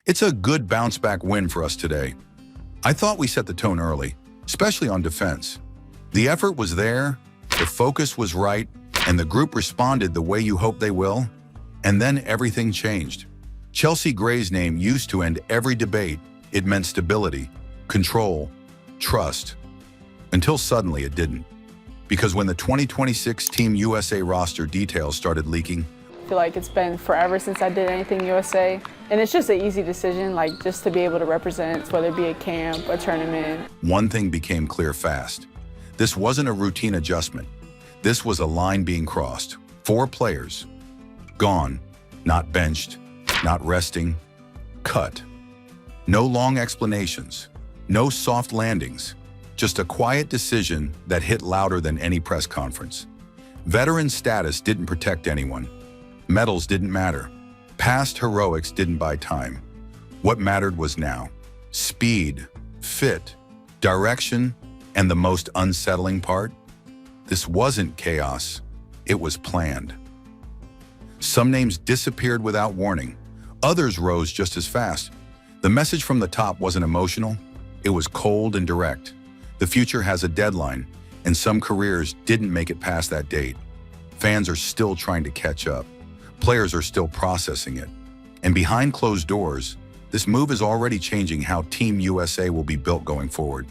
It's a good bounce-back win for us today. I thought we set the tone early, especially on defense. The effort was there, the focus was right, and the group responded the way you hope they will, and then everything changed. Chelsea Gray's name used to end every debate. It meant stability, control, trust, until suddenly it didn't. Because when the 2026 Team USA roster details started leaking, I feel like it's been forever since I did anything USA, and it's just an easy decision, like just to be able to represent, whether it be a camp, a tournament. one thing became clear fast. This wasn't a routine adjustment. This was a line being crossed. 4 players, gone, not benched, not resting, cut. No long explanations, no soft landings, just a quiet decision that hit louder than any press conference. Veteran status didn't protect anyone. Medals didn't matter. Past heroics didn't buy time. What mattered was now. Speed, fit, direction, and the most unsettling part? This wasn't chaos. It was planned. Some names disappeared without warning. Others rose just as fast. The message from the top wasn't emotional. It was cold and direct. The future has a deadline, and some careers didn't make it past that date. Fans are still trying to catch up. Players are still processing it. And behind closed doors, this move is already changing how Team USA will be built going forward.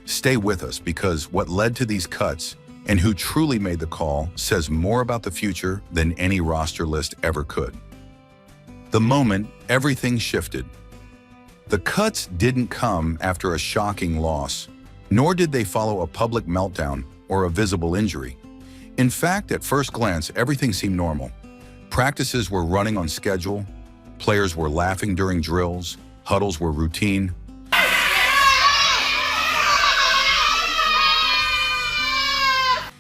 Stay with us, because what led to these cuts and who truly made the call says more about the future than any roster list ever could. The moment everything shifted. The cuts didn't come after a shocking loss, nor did they follow a public meltdown or a visible injury. In fact, at first glance, everything seemed normal. Practices were running on schedule, players were laughing during drills, huddles were routine.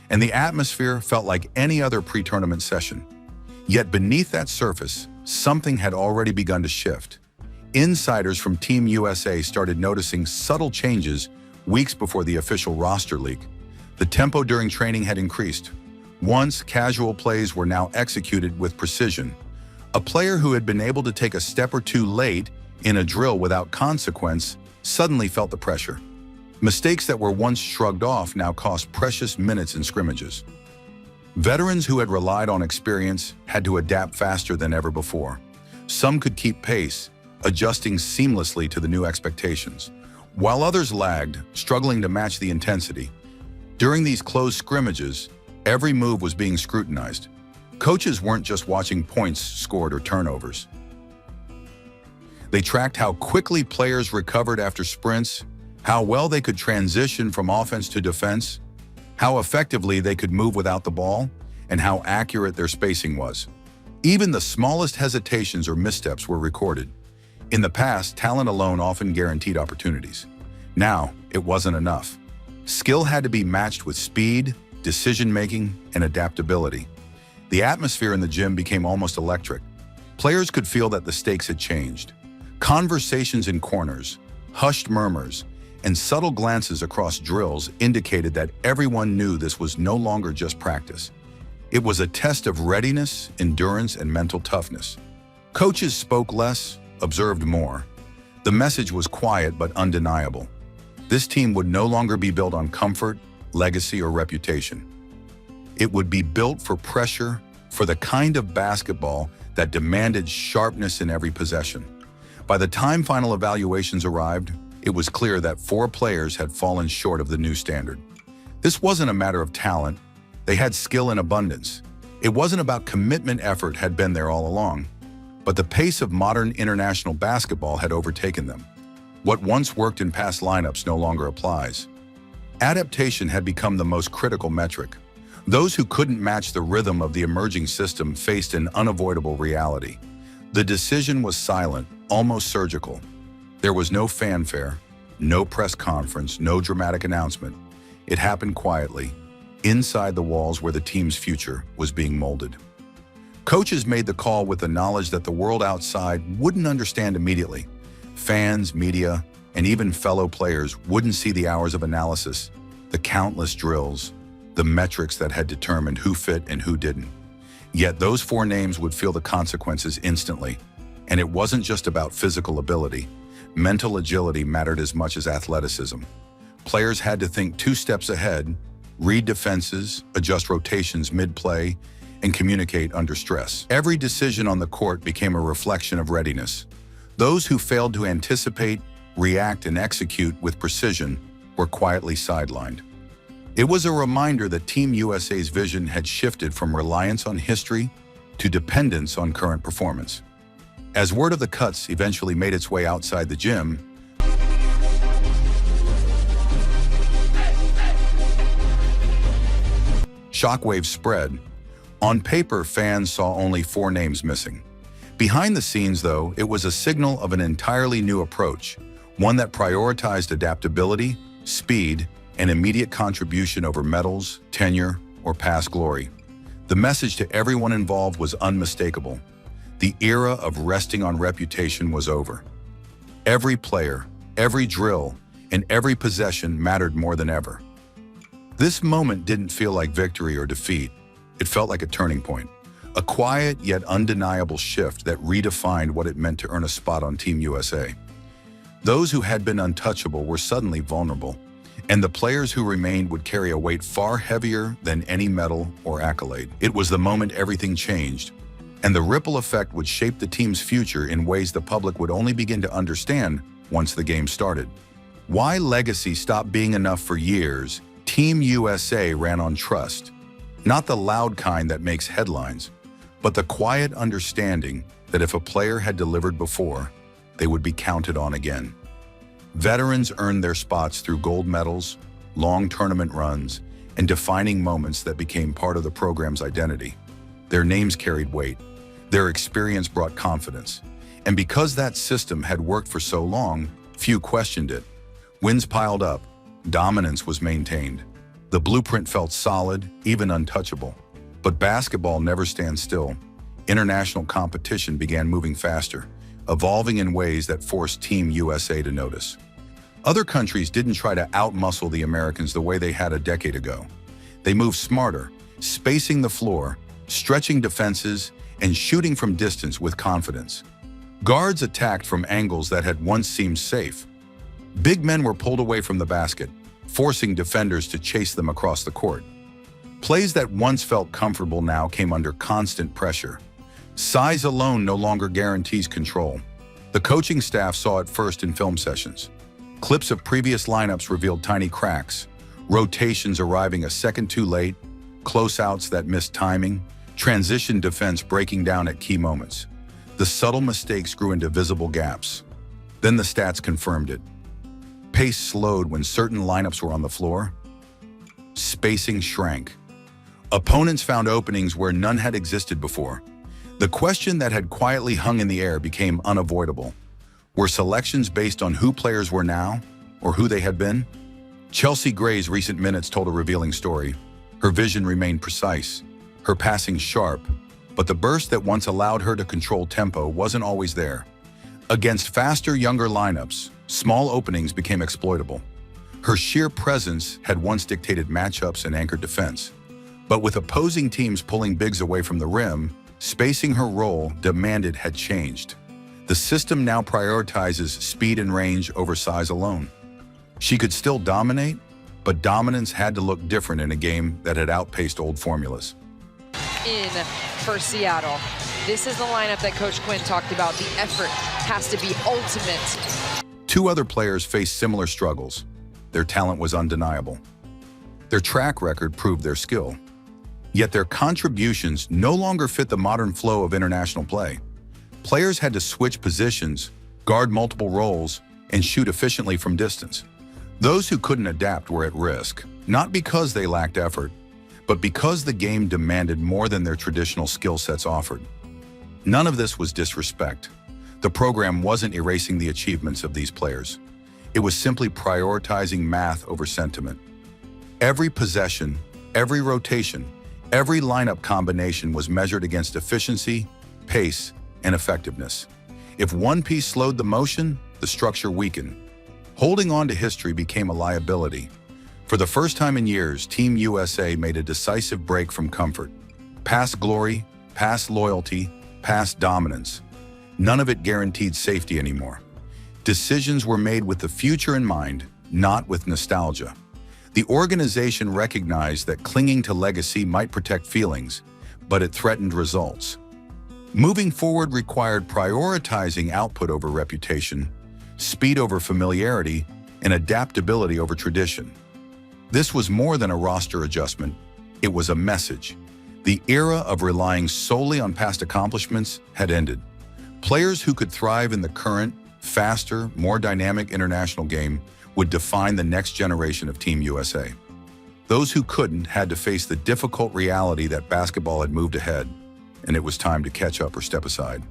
And the atmosphere felt like any other pre-tournament session. Yet beneath that surface, something had already begun to shift. Insiders from Team USA started noticing subtle changes weeks before the official roster leak. The tempo during training had increased. Once casual plays were now executed with precision. A player who had been able to take a step or two late in a drill without consequence suddenly felt the pressure. Mistakes that were once shrugged off now cost precious minutes in scrimmages. Veterans who had relied on experience had to adapt faster than ever before. Some could keep pace, adjusting seamlessly to the new expectations, while others lagged, struggling to match the intensity. During these close scrimmages, every move was being scrutinized. Coaches weren't just watching points scored or turnovers. They tracked how quickly players recovered after sprints, how well they could transition from offense to defense, how effectively they could move without the ball, and how accurate their spacing was. Even the smallest hesitations or missteps were recorded. In the past, talent alone often guaranteed opportunities. Now, it wasn't enough. Skill had to be matched with speed, decision-making, and adaptability. The atmosphere in the gym became almost electric. Players could feel that the stakes had changed. Conversations in corners, hushed murmurs, and subtle glances across drills indicated that everyone knew this was no longer just practice. It was a test of readiness, endurance, and mental toughness. Coaches spoke less, observed more. The message was quiet but undeniable. This team would no longer be built on comfort, legacy, or reputation. It would be built for pressure, for the kind of basketball that demanded sharpness in every possession. By the time final evaluations arrived, it was clear that 4 players had fallen short of the new standard. This wasn't a matter of talent. They had skill in abundance. It wasn't about commitment. Effort had been there all along. But the pace of modern international basketball had overtaken them. What once worked in past lineups no longer applies. Adaptation had become the most critical metric. Those who couldn't match the rhythm of the emerging system faced an unavoidable reality. The decision was silent, almost surgical. There was no fanfare, no press conference, no dramatic announcement. It happened quietly, inside the walls where the team's future was being molded. Coaches made the call with the knowledge that the world outside wouldn't understand immediately. Fans, media, and even fellow players wouldn't see the hours of analysis, the countless drills, the metrics that had determined who fit and who didn't. Yet those 4 names would feel the consequences instantly. And it wasn't just about physical ability. Mental agility mattered as much as athleticism. Players had to think 2 steps ahead, read defenses, adjust rotations mid-play, and communicate under stress. Every decision on the court became a reflection of readiness. Those who failed to anticipate, react, and execute with precision were quietly sidelined. It was a reminder that Team USA's vision had shifted from reliance on history to dependence on current performance. As word of the cuts eventually made its way outside the gym, shockwaves spread. On paper, fans saw only 4 names missing. Behind the scenes, though, it was a signal of an entirely new approach, one that prioritized adaptability, speed, and immediate contribution over medals, tenure, or past glory. The message to everyone involved was unmistakable. The era of resting on reputation was over. Every player, every drill, and every possession mattered more than ever. This moment didn't feel like victory or defeat. It felt like a turning point, a quiet yet undeniable shift that redefined what it meant to earn a spot on Team USA. Those who had been untouchable were suddenly vulnerable, and the players who remained would carry a weight far heavier than any medal or accolade. It was the moment everything changed, and the ripple effect would shape the team's future in ways the public would only begin to understand once the game started. Why legacy stopped being enough for years, Team USA ran on trust. Not the loud kind that makes headlines, but the quiet understanding that if a player had delivered before, they would be counted on again. Veterans earned their spots through gold medals, long tournament runs, and defining moments that became part of the program's identity. Their names carried weight. Their experience brought confidence. And because that system had worked for so long, few questioned it. Wins piled up. Dominance was maintained. The blueprint felt solid, even untouchable. But basketball never stands still. International competition began moving faster, evolving in ways that forced Team USA to notice. Other countries didn't try to outmuscle the Americans the way they had a decade ago. They moved smarter, spacing the floor, stretching defenses, and shooting from distance with confidence. Guards attacked from angles that had once seemed safe. Big men were pulled away from the basket, forcing defenders to chase them across the court. Plays that once felt comfortable now came under constant pressure. Size alone no longer guarantees control. The coaching staff saw it first in film sessions. Clips of previous lineups revealed tiny cracks, rotations arriving a second too late, closeouts that missed timing, transition defense breaking down at key moments. The subtle mistakes grew into visible gaps. Then the stats confirmed it. Pace slowed when certain lineups were on the floor. Spacing shrank. Opponents found openings where none had existed before. The question that had quietly hung in the air became unavoidable. Were selections based on who players were now, or who they had been? Chelsea Gray's recent minutes told a revealing story. Her vision remained precise, her passing sharp, but the burst that once allowed her to control tempo wasn't always there. Against faster, younger lineups, small openings became exploitable. Her sheer presence had once dictated matchups and anchored defense. But with opposing teams pulling bigs away from the rim, spacing her role demanded had changed. The system now prioritizes speed and range over size alone. She could still dominate, but dominance had to look different in a game that had outpaced old formulas. In for Seattle. This is the lineup that Coach Quinn talked about. The effort has to be ultimate. 2 other players faced similar struggles. Their talent was undeniable. Their track record proved their skill. Yet their contributions no longer fit the modern flow of international play. Players had to switch positions, guard multiple roles, and shoot efficiently from distance. Those who couldn't adapt were at risk, not because they lacked effort, but because the game demanded more than their traditional skill sets offered. None of this was disrespect. The program wasn't erasing the achievements of these players. It was simply prioritizing math over sentiment. Every possession, every rotation, every lineup combination was measured against efficiency, pace, and effectiveness. If one piece slowed the motion, the structure weakened. Holding on to history became a liability. For the first time in years, Team USA made a decisive break from comfort. Past glory, past loyalty, past dominance. None of it guaranteed safety anymore. Decisions were made with the future in mind, not with nostalgia. The organization recognized that clinging to legacy might protect feelings, but it threatened results. Moving forward required prioritizing output over reputation, speed over familiarity, and adaptability over tradition. This was more than a roster adjustment. It was a message. The era of relying solely on past accomplishments had ended. Players who could thrive in the current, faster, more dynamic international game would define the next generation of Team USA. Those who couldn't had to face the difficult reality that basketball had moved ahead, and it was time to catch up or step aside.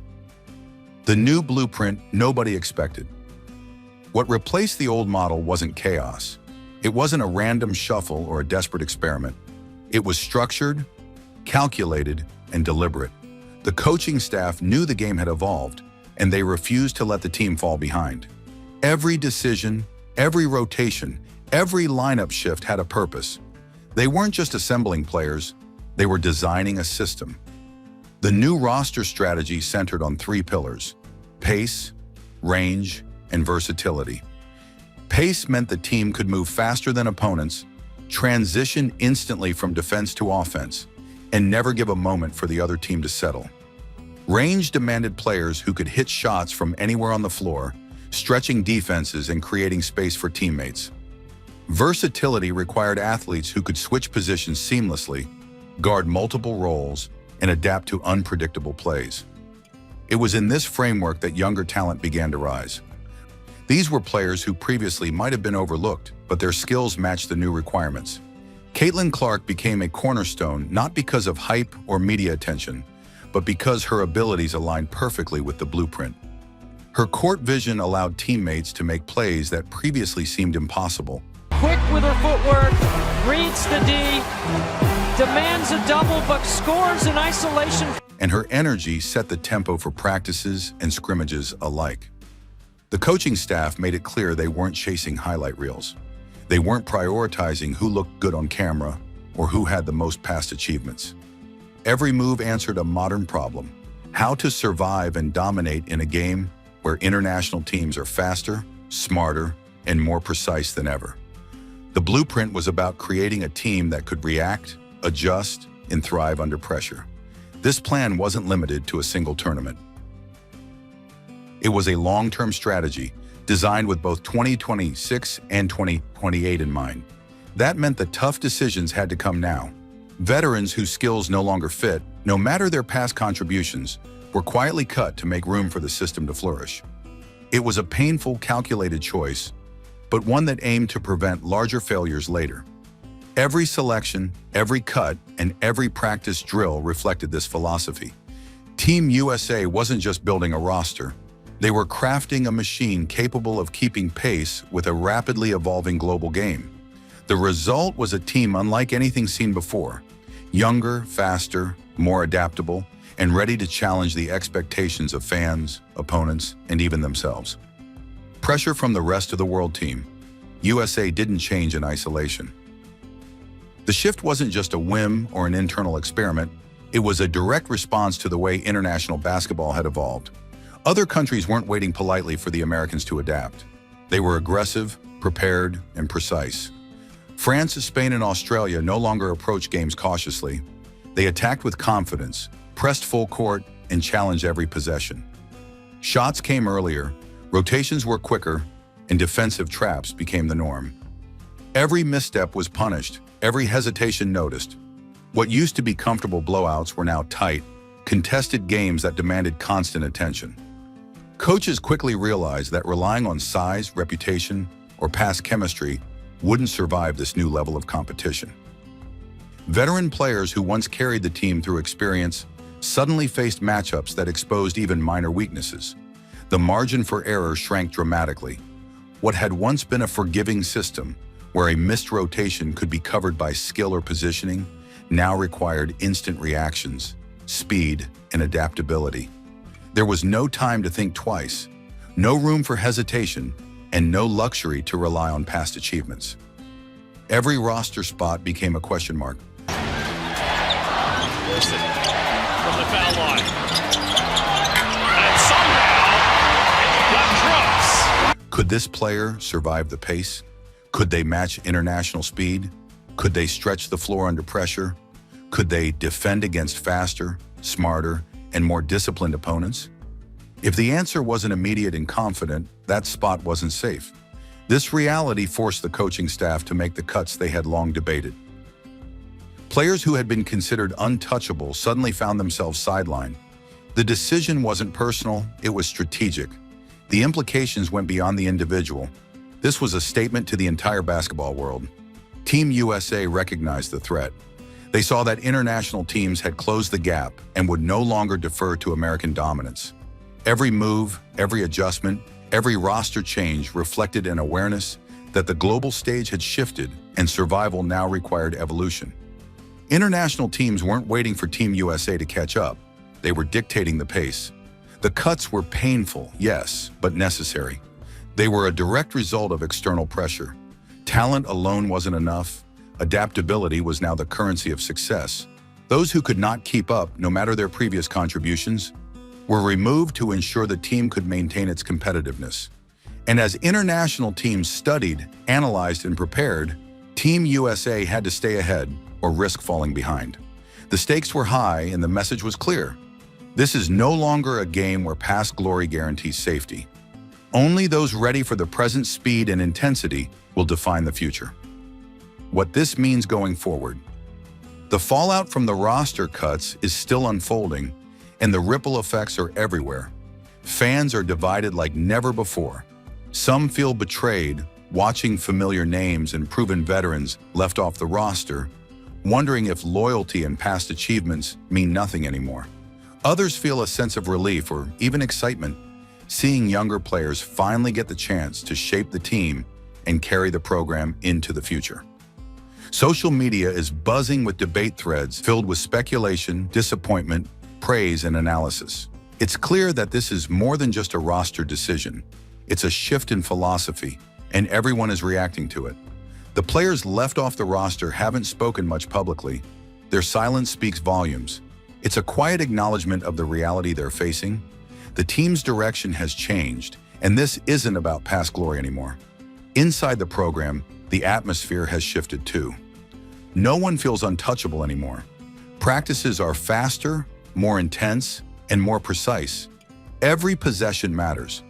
The new blueprint nobody expected. What replaced the old model wasn't chaos. It wasn't a random shuffle or a desperate experiment. It was structured, calculated, and deliberate. The coaching staff knew the game had evolved, and they refused to let the team fall behind. Every decision, every rotation, every lineup shift had a purpose. They weren't just assembling players, they were designing a system. The new roster strategy centered on 3 pillars: pace, range, and versatility. Pace meant the team could move faster than opponents, transition instantly from defense to offense, and never give a moment for the other team to settle. Range demanded players who could hit shots from anywhere on the floor, stretching defenses and creating space for teammates. Versatility required athletes who could switch positions seamlessly, guard multiple roles, and adapt to unpredictable plays. It was in this framework that younger talent began to rise. These were players who previously might have been overlooked, but their skills matched the new requirements. Caitlin Clark became a cornerstone not because of hype or media attention, but because her abilities aligned perfectly with the blueprint. Her court vision allowed teammates to make plays that previously seemed impossible. Quick with her footwork, reads the D, demands a double but scores in isolation. And her energy set the tempo for practices and scrimmages alike. The coaching staff made it clear they weren't chasing highlight reels. They weren't prioritizing who looked good on camera or who had the most past achievements. Every move answered a modern problem: how to survive and dominate in a game where international teams are faster, smarter, and more precise than ever. The blueprint was about creating a team that could react, adjust, and thrive under pressure. This plan wasn't limited to a single tournament. It was a long-term strategy designed with both 2026 and 2028 in mind. That meant the tough decisions had to come now. Veterans whose skills no longer fit, no matter their past contributions, were quietly cut to make room for the system to flourish. It was a painful, calculated choice, but one that aimed to prevent larger failures later. Every selection, every cut, and every practice drill reflected this philosophy. Team USA wasn't just building a roster. They were crafting a machine capable of keeping pace with a rapidly evolving global game. The result was a team unlike anything seen before: younger, faster, more adaptable, and ready to challenge the expectations of fans, opponents, and even themselves. Pressure from the rest of the world team. USA didn't change in isolation. The shift wasn't just a whim or an internal experiment. It was a direct response to the way international basketball had evolved. Other countries weren't waiting politely for the Americans to adapt. They were aggressive, prepared, and precise. France, Spain, and Australia no longer approached games cautiously. They attacked with confidence, pressed full court, and challenged every possession. Shots came earlier, rotations were quicker, and defensive traps became the norm. Every misstep was punished, every hesitation noticed. What used to be comfortable blowouts were now tight, contested games that demanded constant attention. Coaches quickly realized that relying on size, reputation, or past chemistry wouldn't survive this new level of competition. Veteran players who once carried the team through experience suddenly faced matchups that exposed even minor weaknesses. The margin for error shrank dramatically. What had once been a forgiving system, where a missed rotation could be covered by skill or positioning, now required instant reactions, speed, and adaptability. There was no time to think twice, no room for hesitation, and no luxury to rely on past achievements. Every roster spot became a question mark. Wilson from the foul line. And somehow Could this player survive the pace? Could they match international speed? Could they stretch the floor under pressure? Could they defend against faster, smarter, and more disciplined opponents? If the answer wasn't immediate and confident, that spot wasn't safe. This reality forced the coaching staff to make the cuts they had long debated. Players who had been considered untouchable suddenly found themselves sidelined. The decision wasn't personal, it was strategic. The implications went beyond the individual. This was a statement to the entire basketball world. Team USA recognized the threat. They saw that international teams had closed the gap and would no longer defer to American dominance. Every move, every adjustment, every roster change reflected an awareness that the global stage had shifted and survival now required evolution. International teams weren't waiting for Team USA to catch up. They were dictating the pace. The cuts were painful, yes, but necessary. They were a direct result of external pressure. Talent alone wasn't enough. Adaptability was now the currency of success. Those who could not keep up, no matter their previous contributions, were removed to ensure the team could maintain its competitiveness. And as international teams studied, analyzed, and prepared, Team USA had to stay ahead or risk falling behind. The stakes were high and the message was clear. This is no longer a game where past glory guarantees safety. Only those ready for the present speed and intensity will define the future. What this means going forward. The fallout from the roster cuts is still unfolding, and the ripple effects are everywhere. Fans are divided like never before. Some feel betrayed, watching familiar names and proven veterans left off the roster, wondering if loyalty and past achievements mean nothing anymore. Others feel a sense of relief or even excitement, seeing younger players finally get the chance to shape the team and carry the program into the future. Social media is buzzing with debate threads filled with speculation, disappointment, praise, and analysis. It's clear that this is more than just a roster decision. It's a shift in philosophy, and everyone is reacting to it. The players left off the roster haven't spoken much publicly. Their silence speaks volumes. It's a quiet acknowledgement of the reality they're facing. The team's direction has changed, and this isn't about past glory anymore. Inside the program, the atmosphere has shifted too. No one feels untouchable anymore. Practices are faster, more intense, and more precise. Every possession matters.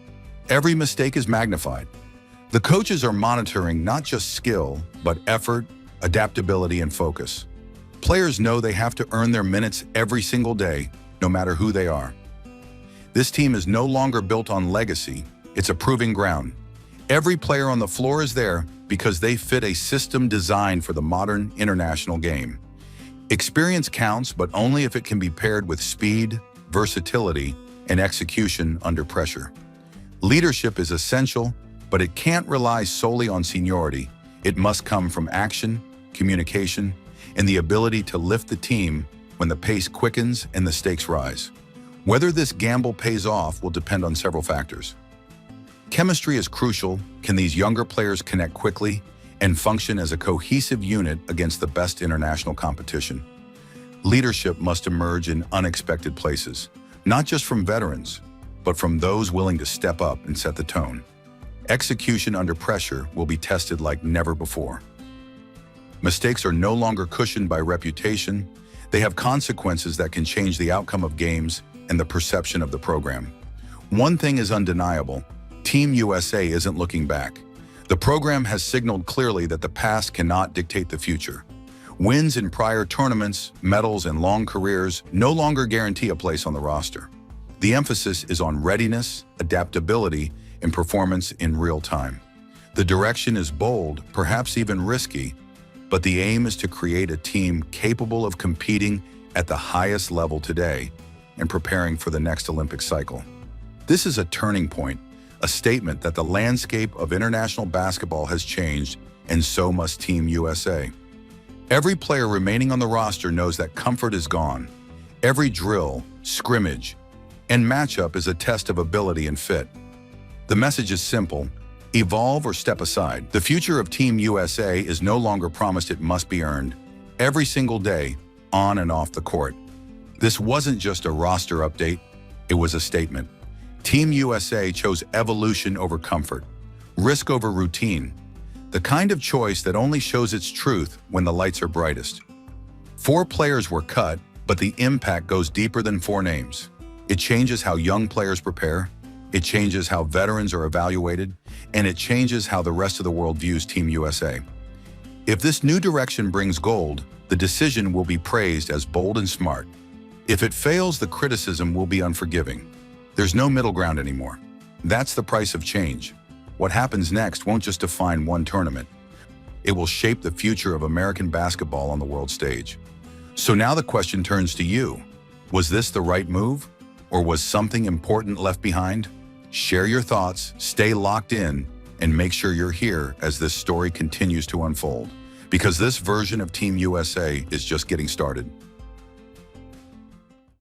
Every mistake is magnified. The coaches are monitoring not just skill, but effort, adaptability, and focus. Players know they have to earn their minutes every single day, no matter who they are. This team is no longer built on legacy, it's a proving ground. Every player on the floor is there because they fit a system designed for the modern international game. Experience counts, but only if it can be paired with speed, versatility, and execution under pressure. Leadership is essential, but it can't rely solely on seniority. It must come from action, communication, and the ability to lift the team when the pace quickens and the stakes rise. Whether this gamble pays off will depend on several factors. Chemistry is crucial. Can these younger players connect quickly and function as a cohesive unit against the best international competition? Leadership must emerge in unexpected places, not just from veterans, but from those willing to step up and set the tone. Execution under pressure will be tested like never before. Mistakes are no longer cushioned by reputation. They have consequences that can change the outcome of games and the perception of the program. One thing is undeniable. Team USA isn't looking back. The program has signaled clearly that the past cannot dictate the future. Wins in prior tournaments, medals, and long careers no longer guarantee a place on the roster. The emphasis is on readiness, adaptability, and performance in real time. The direction is bold, perhaps even risky, but the aim is to create a team capable of competing at the highest level today and preparing for the next Olympic cycle. This is a turning point, a statement that the landscape of international basketball has changed, and so must Team USA. Every player remaining on the roster knows that comfort is gone. Every drill, scrimmage, and matchup is a test of ability and fit. The message is simple: evolve or step aside. The future of Team USA is no longer promised, it must be earned. Every single day, on and off the court. This wasn't just a roster update, it was a statement. Team USA chose evolution over comfort, Risk over routine. The kind of choice that only shows its truth when the lights are brightest. 4 players were cut, but the impact goes deeper than 4 names. It changes how young players prepare, it changes how veterans are evaluated, and it changes how the rest of the world views Team USA. If this new direction brings gold, the decision will be praised as bold and smart. If it fails, the criticism will be unforgiving. There's no middle ground anymore. That's the price of change. What happens next won't just define one tournament. It will shape the future of American basketball on the world stage. So now the question turns to you. Was this the right move? Or was something important left behind? Share your thoughts, stay locked in, and make sure you're here as this story continues to unfold. Because this version of Team USA is just getting started.